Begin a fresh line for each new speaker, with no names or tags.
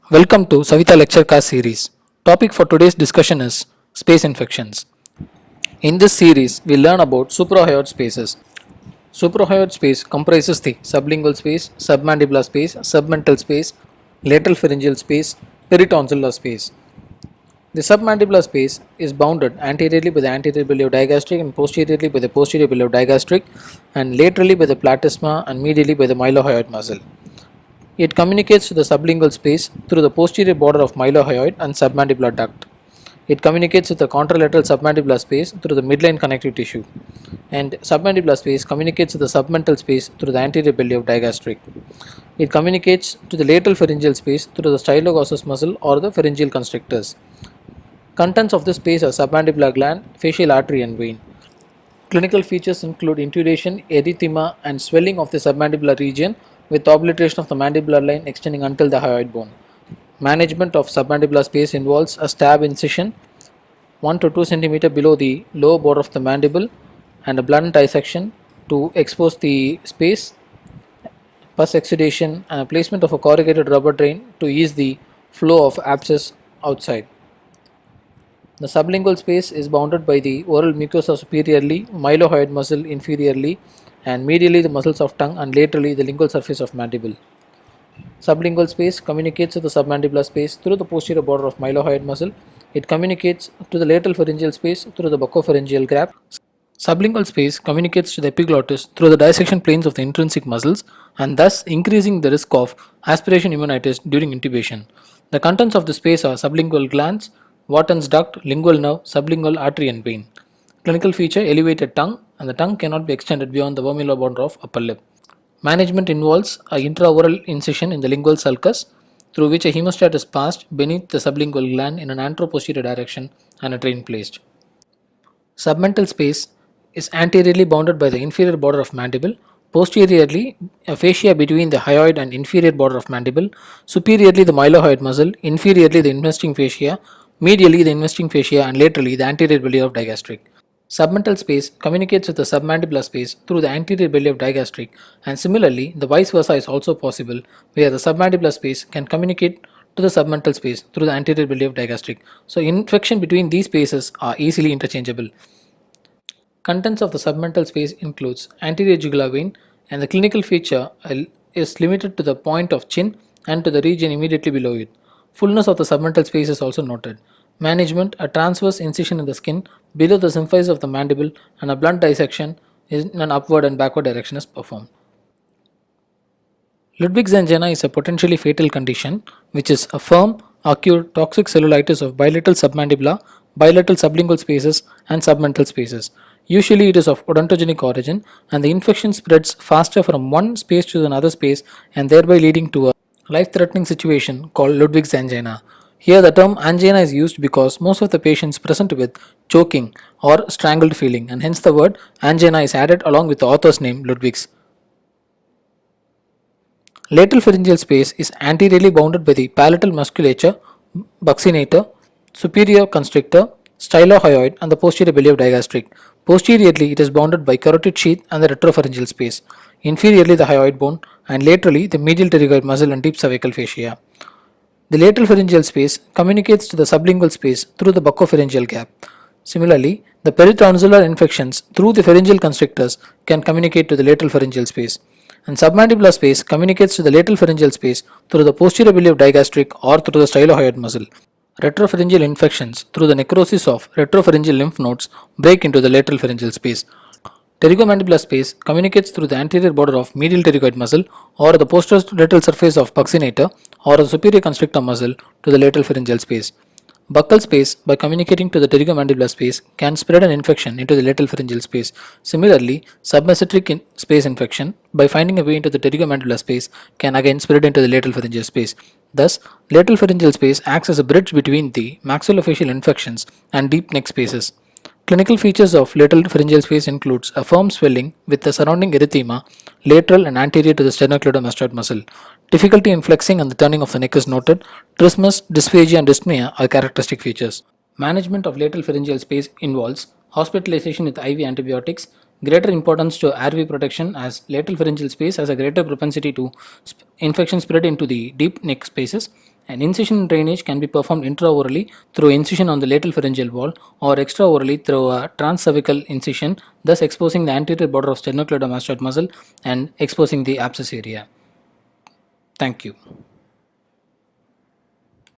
Welcome to Savita Lecture Cast series. Topic for today's discussion is space infections. In this series, we learn about suprahyoid spaces. Suprahyoid space comprises the sublingual space, submandibular space, submental space, lateral pharyngeal space, peritonsillar space. The submandibular space is bounded anteriorly by the anterior biliodigastric and posteriorly by the posterior biliodigastric and laterally by the platysma and medially by the mylohyoid muscle. It communicates to the sublingual space through the posterior border of mylohyoid and submandibular duct. It communicates with the contralateral submandibular space through the midline connective tissue, and submandibular space communicates with the submental space through the anterior belly of digastric. It communicates to the lateral pharyngeal space through the styloglossus muscle or the pharyngeal constrictors. Contents of this space are submandibular gland, facial artery and vein. Clinical features include intubation, erythema and swelling of the submandibular region with obliteration of the mandibular line extending until the hyoid bone. Management of submandibular space involves a stab incision 1 to 2 cm below the lower border of the mandible and a blunt dissection to expose the space, pus exudation and a placement of a corrugated rubber drain to ease the flow of abscess outside. The sublingual space is bounded by the oral mucosa superiorly, mylohyoid muscle inferiorly, and medially the muscles of tongue and laterally the lingual surface of mandible. Sublingual space communicates with the submandibular space through the posterior border of mylohyoid muscle. It communicates to the lateral pharyngeal space through the buccopharyngeal gap. Sublingual space communicates to the epiglottis through the dissection planes of the intrinsic muscles and thus increasing the risk of aspiration pneumonitis during intubation. The contents of the space are sublingual glands, Wharton's duct, lingual nerve, sublingual artery and vein. Clinical feature elevated tongue, and the tongue cannot be extended beyond the vermilar border of upper lip. Management involves a intraoral incision in the lingual sulcus through which a hemostat is passed beneath the sublingual gland in an anteroposterior direction and a drain placed. Submental space is anteriorly bounded by the inferior border of mandible, posteriorly a fascia between the hyoid and inferior border of mandible, superiorly the mylohyoid muscle, inferiorly the investing fascia, medially the investing fascia and laterally the anterior belly of digastric. Submental space communicates with the submandibular space through the anterior belly of digastric, and similarly the vice versa is also possible where the submandibular space can communicate to the submental space through the anterior belly of digastric. So infection between these spaces are easily interchangeable. Contents of the submental space includes anterior jugular vein, and the clinical feature is limited to the point of chin and to the region immediately below it. Fullness of the submental space is also noted. Management: a transverse incision in the skin below the symphysis of the mandible and a blunt dissection in an upward and backward direction is performed. Ludwig's angina is a potentially fatal condition which is a firm, acute toxic cellulitis of bilateral submandibular, bilateral sublingual spaces and submental spaces. Usually it is of odontogenic origin and the infection spreads faster from one space to another space and thereby leading to a life-threatening situation called Ludwig's angina. Here the term angina is used because most of the patients present with choking or strangled feeling, and hence the word angina is added along with the author's name Ludwig's. Lateral pharyngeal space is anteriorly bounded by the palatal musculature, buccinator, superior constrictor, stylohyoid and the posterior belly of digastric. Posteriorly it is bounded by carotid sheath and the retropharyngeal space, inferiorly the hyoid bone and laterally the medial pterygoid muscle and deep cervical fascia. The lateral pharyngeal space communicates to the sublingual space through the buccopharyngeal gap. Similarly, the peritonsillar infections through the pharyngeal constrictors can communicate to the lateral pharyngeal space, and submandibular space communicates to the lateral pharyngeal space through the posterior belly of digastric or through the stylohyoid muscle. Retropharyngeal infections through the necrosis of retropharyngeal lymph nodes break into the lateral pharyngeal space. Pterygomandibular space communicates through the anterior border of medial pterygoid muscle or the posterolateral surface of buccinator or the superior constrictor muscle to the lateral pharyngeal space. Buccal space, by communicating to the pterygomandibular space, can spread an infection into the lateral pharyngeal space. Similarly, submesenteric space infection, by finding a way into the pterygomandibular space, can again spread into the lateral pharyngeal space. Thus, lateral pharyngeal space acts as a bridge between the maxillofacial infections and deep neck spaces. Clinical features of lateral pharyngeal space includes a firm swelling with the surrounding erythema lateral and anterior to the sternocleidomastoid muscle. Difficulty in flexing and the turning of the neck is noted. Trismus, dysphagia and dyspnea are characteristic features. Management of lateral pharyngeal space involves hospitalization with IV antibiotics, greater importance to airway protection as lateral pharyngeal space has a greater propensity to infection spread into the deep neck spaces, An incision drainage can be performed intraorally through incision on the lateral pharyngeal wall or extraorally through a transcervical incision, thus exposing the anterior border of sternocleidomastoid muscle and exposing the abscess area. Thank you.